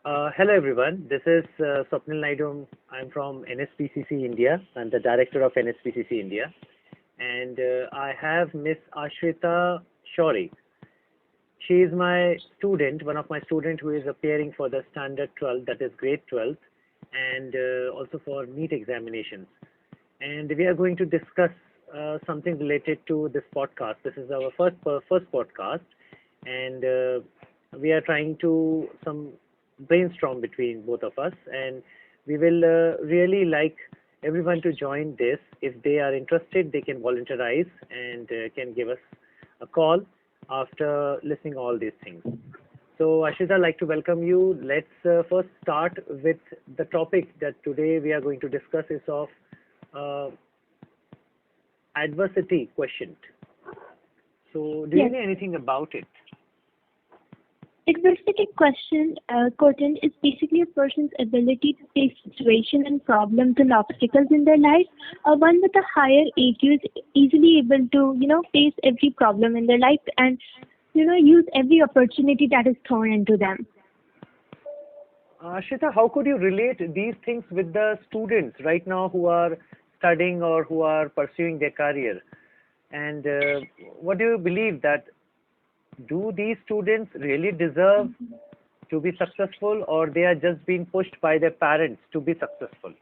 Hello everyone, this is Swapnil Naidu. I'm from NSPCC India. I'm the director of NSPCC India. And I have Miss Ashrita Shori. She is my student, one of my students who is appearing for the Standard 12, that is grade 12, and also for NEET examinations. And we are going to discuss something related to this podcast. This is our first podcast, and we are trying to brainstorm between both of us, and we will really like everyone to join this. If they are interested, they can volunteerize and can give us a call after listening all these things. So Ashita, I'd like to welcome you. Let's first start with the topic that today we are going to discuss is of adversity quotient. So do you Yes. know anything about it? Adversity quotient is basically a person's ability to face situations and problems and obstacles in their life. One with a higher AQ is easily able to, face every problem in their life and, use every opportunity that is thrown into them. Ashita, how could you relate these things with the students right now who are studying or who are pursuing their career? And what do you believe that do these students really deserve to be successful, or they are just being pushed by their parents to be successful?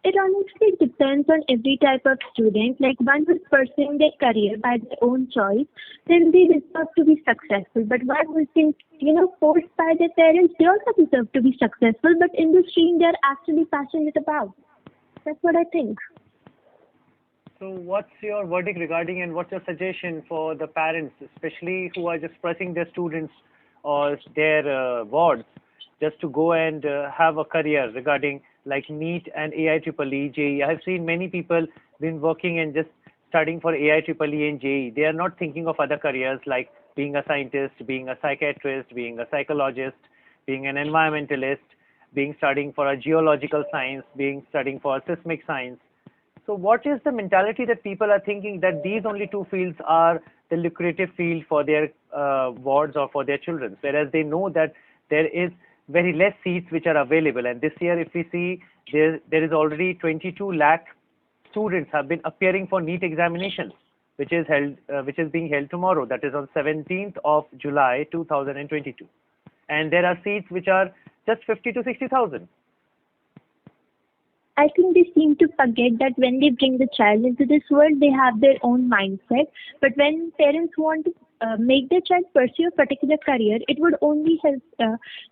It honestly depends on every type of student. Like one who's pursuing their career by their own choice, then they deserve to be successful. But one who's been, forced by their parents, they also deserve to be successful. But in the stream, they're actually passionate about. That's what I think. So what's your verdict regarding, and what's your suggestion for the parents, especially who are just pressing their students or their wards just to go and have a career regarding like NEET and AIEEE, JEE? I have seen many people been working and just studying for AIEEE and JEE. They are not thinking of other careers like being a scientist, being a psychiatrist, being a psychologist, being an environmentalist, being studying for a geological science, being studying for a seismic science. So what is the mentality that people are thinking that these only two fields are the lucrative field for their wards or for their children, whereas they know that there is very less seats which are available. And this year, if we see, there is already 22 lakh students have been appearing for NEET examinations, which is being held tomorrow. That is on 17th of July 2022. And there are seats which are just 50 to 60,000. I think they seem to forget that when they bring the child into this world, they have their own mindset. But when parents want to make their child pursue a particular career, it would only help.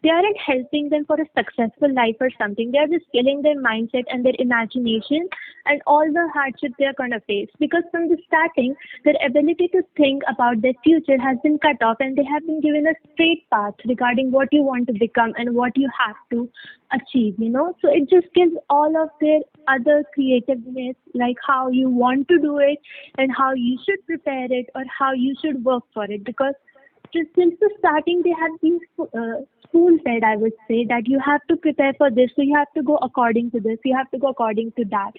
They aren't helping them for a successful life or something. They are just killing their mindset and their imagination and all the hardship they are going to face. Because from the starting, their ability to think about their future has been cut off, and they have been given a straight path regarding what you want to become and what you have to achieve. So it just gives all of their other creativeness, like how you want to do it and how you should prepare it or how you should work for it. Because just since the starting, they have been school fed, I would say, that you have to prepare for this, so you have to go according to this, you have to go according to that.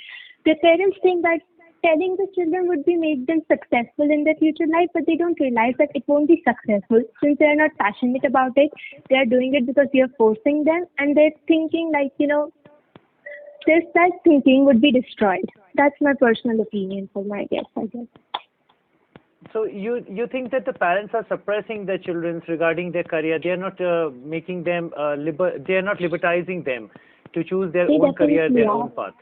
The parents think that telling the children would be make them successful in their future life, but they don't realize that it won't be successful since they are not passionate about it. They are doing it because you are forcing them, and they're thinking like, their self-thinking would be destroyed. That's my personal opinion for my guess, I guess. So you think that the parents are suppressing their children regarding their career? They are not making them they are not libertizing them to choose their They own career, definitely their are. own path.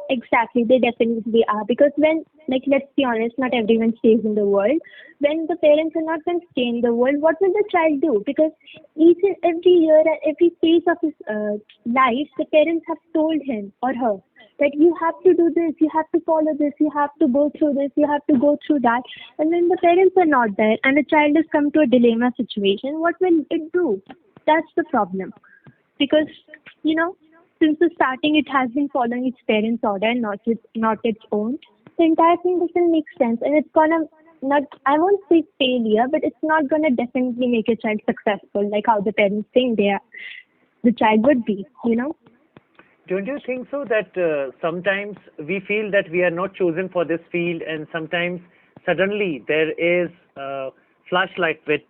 Exactly, they definitely are. Because when, let's be honest, not everyone stays in the world. When the parents are not going to stay in the world, what will the child do? Because each and every year and every phase of his life, the parents have told him or her that you have to do this, you have to follow this, you have to go through this, you have to go through that. And when the parents are not there and the child has come to a dilemma situation, what will it do? That's the problem. Because, since the starting, it has been following its parents' order and not its own. The entire thing doesn't make sense, and it's gonna not. I won't say failure, but it's not gonna definitely make a child successful, like how the parents think the child would be. Don't you think so that sometimes we feel that we are not chosen for this field, and sometimes suddenly there is a flashlight which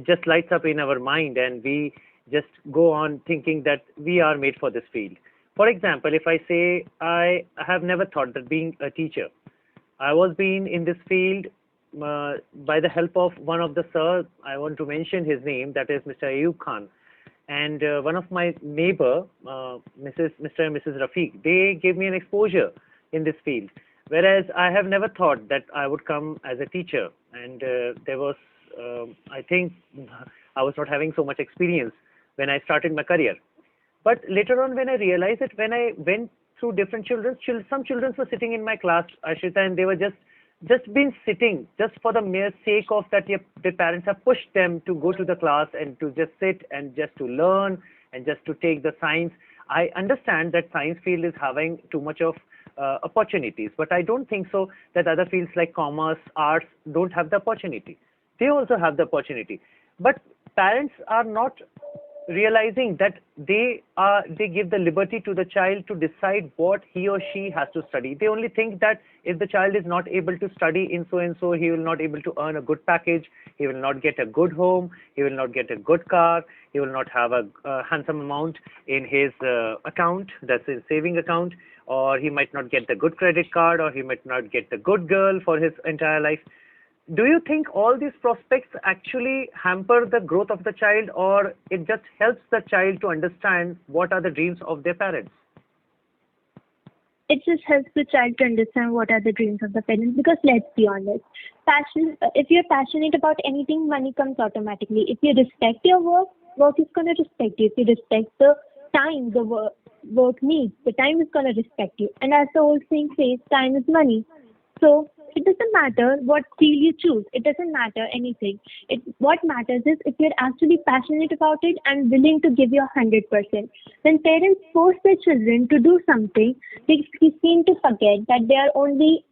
just lights up in our mind, and we just go on thinking that we are made for this field. For example, if I say I have never thought that being a teacher, I was being in this field by the help of one of the sir. I want to mention his name. That is Mr. Ayub Khan, and one of my neighbor, Mr. and Mrs. Rafiq. They gave me an exposure in this field, whereas I have never thought that I would come as a teacher. And there was, I think, I was not having so much experience when I started my career. But later on, when I realized it, when I went through different some children were sitting in my class, Ashita, and they were just been sitting just for the mere sake of that their parents have pushed them to go to the class and to just sit and just to learn and just to take the science. I understand that science field is having too much of opportunities, but I don't think so that other fields like commerce, arts don't have the opportunity. They also have the opportunity, but parents are not realizing that they give the liberty to the child to decide what he or she has to study. They only think that if the child is not able to study in so and so, he will not able to earn a good package, he will not get a good home, he will not get a good car, he will not have a handsome amount in his account, that's his saving account, or he might not get the good credit card, or he might not get the good girl for his entire life. Do you think all these prospects actually hamper the growth of the child, or it just helps the child to understand what are the dreams of their parents? It just helps the child to understand what are the dreams of the parents, because let's be honest, passion, if you're passionate about anything, money comes automatically. If you respect your work, work is going to respect you. If you respect the time the work needs, the time is going to respect you. And as the old saying says, time is money. So it doesn't matter what field you choose. It doesn't matter anything. What matters is if you're actually passionate about it and willing to give your 100%. When parents force their children to do something, they seem to forget that they are only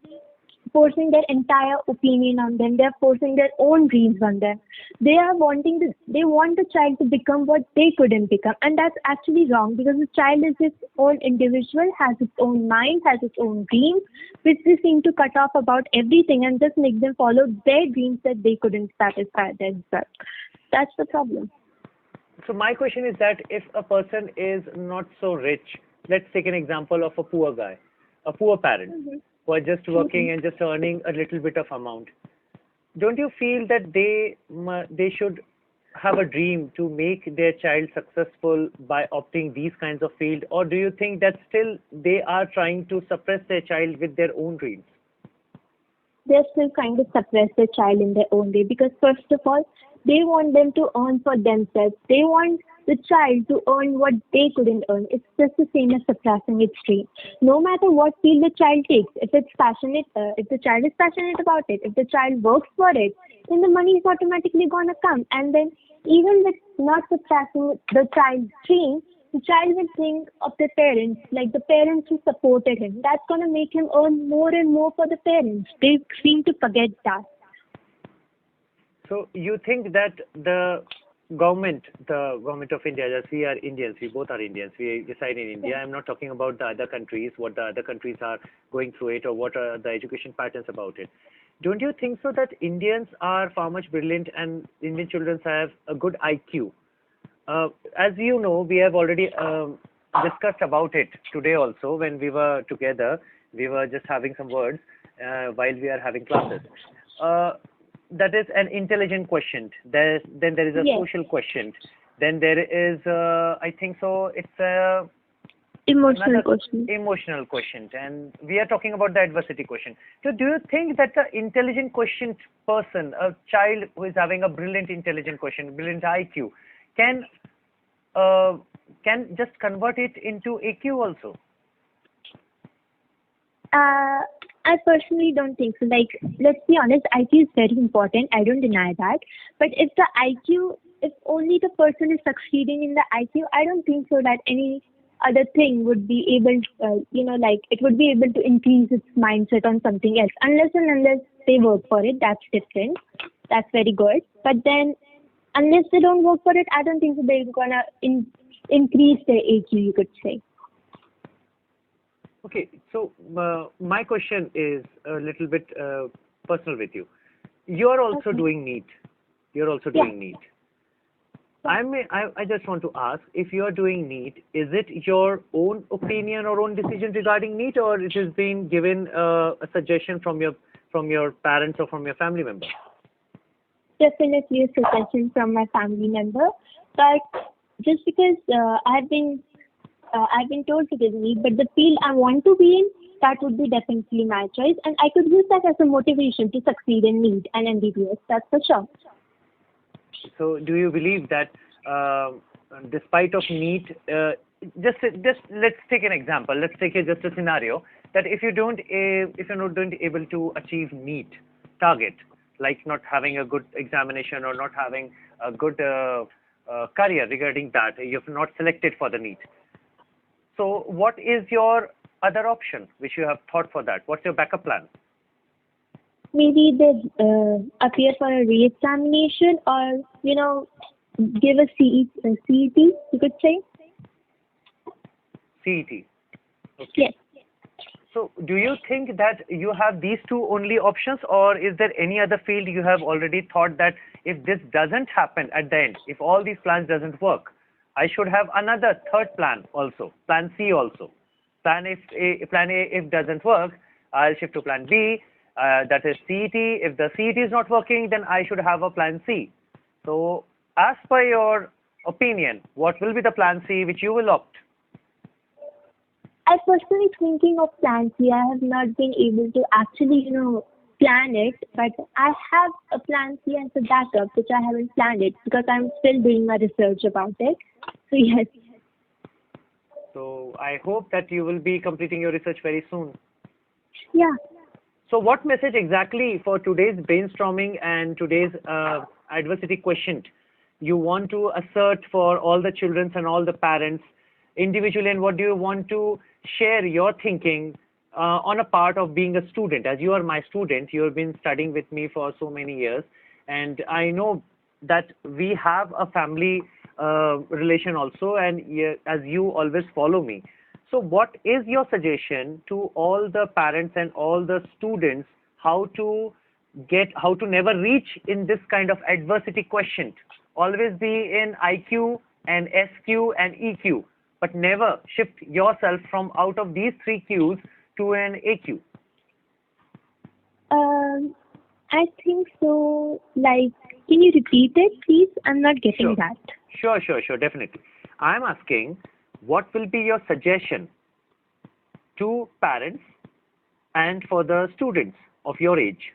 forcing their entire opinion on them. They are forcing their own dreams on them. They want the child to become what they couldn't become, and that's actually wrong, because the child is its own individual, has its own mind, has its own dreams, which they seem to cut off about everything and just make them follow their dreams that they couldn't satisfy themselves. That's the problem. So my question is that if a person is not so rich, let's take an example of a poor guy, a poor parent, who are just working and just earning a little bit of amount. Don't you feel that they should have a dream to make their child successful by opting these kinds of field, or do you think that still they are trying to suppress their child with their own dreams? They're still trying to suppress their child in their own way, because first of all, they want them to earn for themselves. They want the child to earn what they couldn't earn. It's just the same as suppressing its dream. No matter what field the child takes, if it's passionate, if the child is passionate about it, if the child works for it, then the money is automatically gonna come. And then even with not suppressing the child's dream, the child will think of the parents, like the parents who supported him. That's gonna make him earn more and more for the parents. They seem to forget that. So you think that the government of India, as we are Indians, we both are Indians, we reside in India. I'm not talking about the other countries, what the other countries are going through it, or what are the education patterns about it. Don't you think so that Indians are far much brilliant and Indian children have a good IQ? As you know, we have already discussed about it today also when we were together. We were just having some words while we are having classes. That is an intelligent quotient. Then there is a social quotient. Then there is, I think so, it's a emotional quotient. Emotional quotient. And we are talking about the adversity quotient. So do you think that the intelligent quotient person, a child who is having a brilliant intelligent quotient, brilliant IQ, can just convert it into AQ also? I personally don't think so. Like, let's be honest, IQ is very important. I don't deny that. But if only the person is succeeding in the IQ, I don't think so that any other thing would be able, it would be able to increase its mindset on something else. Unless they work for it, that's different. That's very good. But then, unless they don't work for it, I don't think so they're gonna increase their AQ, you could say. Okay, so my question is a little bit personal with you. You are also doing NEET. You're also doing NEET. I just want to ask, if you are doing NEET, is it your own opinion or own decision regarding NEET, or it has been given a suggestion from your parents or from your family member? Definitely a suggestion from my family member, but just because I've been told to give me, but the field I want to be in, that would be definitely my choice, and I could use that as a motivation to succeed in NEET and MBBS. That's for sure. So, do you believe that, despite of NEET, just let's take an example. Let's take just a scenario that if you're not going to able to achieve NEET target, like not having a good examination or not having a good career regarding that, you've not selected for the NEET. So, what is your other option which you have thought for that? What's your backup plan? Maybe they appear for a re-examination, or give a CET, you could say. CET. Okay. Yes. So, do you think that you have these two only options, or is there any other field you have already thought that if this doesn't happen at the end, if all these plans doesn't work, I should have another third plan also, plan C also. Plan A if doesn't work, I'll shift to plan B, that is CET. If the CET is not working, then I should have a plan C. So, as per your opinion, what will be the plan C which you will opt? I personally thinking of plan C. I have not been able to actually, plan it, but I have a plan C as a backup, which I haven't planned it because I'm still doing my research about it. So yes. So, I hope that you will be completing your research very soon. Yeah. So, what message exactly for today's brainstorming and today's adversity quotient you want to assert for all the children and all the parents individually, and what do you want to share your thinking on a part of being a student? As you are my student, you have been studying with me for so many years, and I know that we have a family relation also, and as you always follow me. So, what is your suggestion to all the parents and all the students how to never reach in this kind of adversity quotient? Always be in IQ and SQ and EQ, but never shift yourself from out of these three Qs to an AQ. I think so. Like, can you repeat it, please? I'm not getting Sure. that. Sure, definitely. I'm asking, what will be your suggestion to parents and for the students of your age,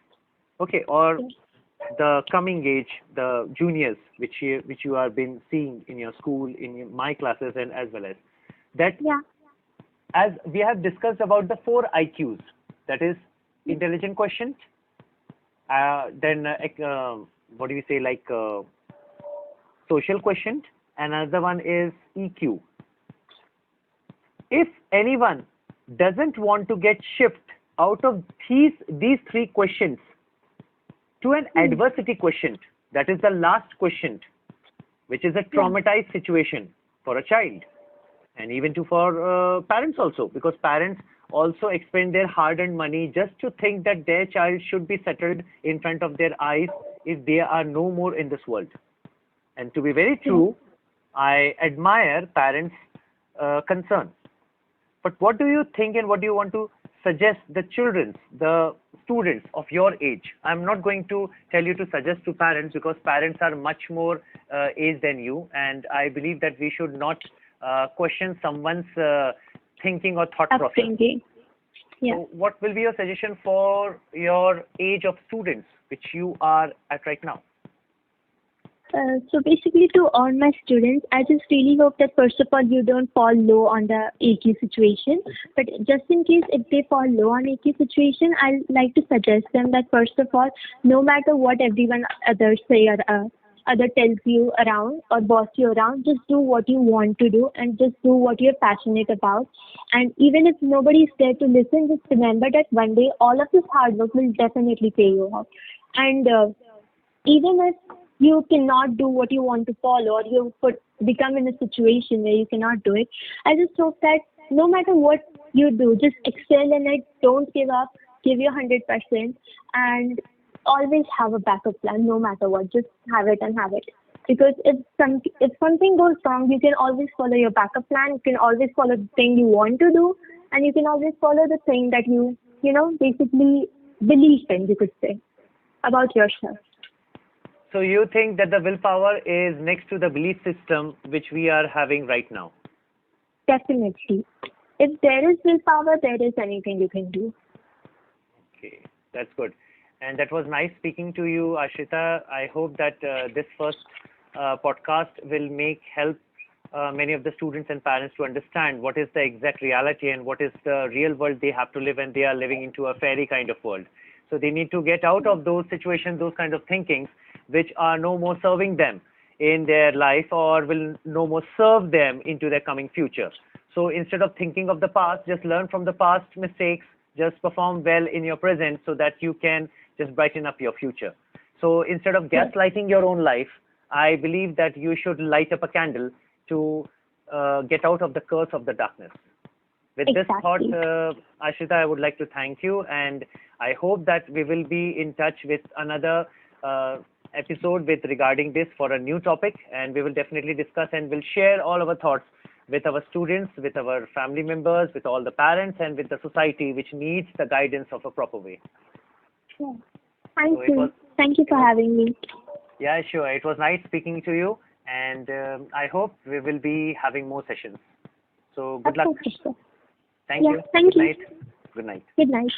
okay, or the coming age, the juniors, which you have been seeing in your school, my classes, and as well as that, Yeah. as we have discussed about the four IQs, that is intelligent quotient, then what do you say, like social quotient, and another one is EQ. If anyone doesn't want to get shift out of these three questions to an adversity quotient, that is the last quotient, which is a traumatized situation for a child, and even for parents also, because parents also expend their hard-earned money just to think that their child should be settled in front of their eyes if they are no more in this world. And to be very true, I admire parents' concern. But what do you think and what do you want to suggest the children, the students of your age? I'm not going to tell you to suggest to parents, because parents are much more age than you, and I believe that we should not question someone's thinking or thought process. Upbringing. Yeah. So what will be your suggestion for your age of students, which you are at right now? So basically, to all my students, I just really hope that first of all you don't fall low on the AQ situation. But just in case if they fall low on AQ situation, I'd like to suggest them that first of all, no matter what everyone others say or other tells you around or boss you around, just do what you want to do and just do what you're passionate about. And even if nobody is there to listen, just remember that one day all of this hard work will definitely pay you off. And even if you cannot do what you want to follow, or become in a situation where you cannot do it, I just hope that no matter what you do, just excel in it, don't give up, give your 100%, and always have a backup plan no matter what. Just have it and have it. Because if something goes wrong, you can always follow your backup plan. You can always follow the thing you want to do, and you can always follow the thing that you basically believe in. You could say about yourself. So you think that the willpower is next to the belief system which we are having right now? Definitely. If there is willpower, there is anything you can do. Okay, that's good. And that was nice speaking to you, Ashrita. I hope that this first podcast will help many of the students and parents to understand what is the exact reality and what is the real world they have to live, and they are living into a fairy kind of world. So they need to get out of those situations, those kind of thinkings, which are no more serving them in their life or will no more serve them into their coming future. So instead of thinking of the past, just learn from the past mistakes, just perform well in your present so that you can just brighten up your future. So instead of gaslighting your own life, I believe that you should light up a candle to get out of the curse of the darkness. With this thought, Exactly. Ashrita, I would like to thank you, and I hope that we will be in touch with another episode with regarding this for a new topic, and we will definitely discuss and will share all our thoughts with our students, with our family members, with all the parents, and with the society which needs the guidance of a proper way. Sure. Thank So you. Thank you it for was, having me. yeah, sure. It was nice speaking to you, and I hope we will be having more sessions. So good Of luck. course, sir. Thank Yeah, you. thank Good you. night. Good night. Good night.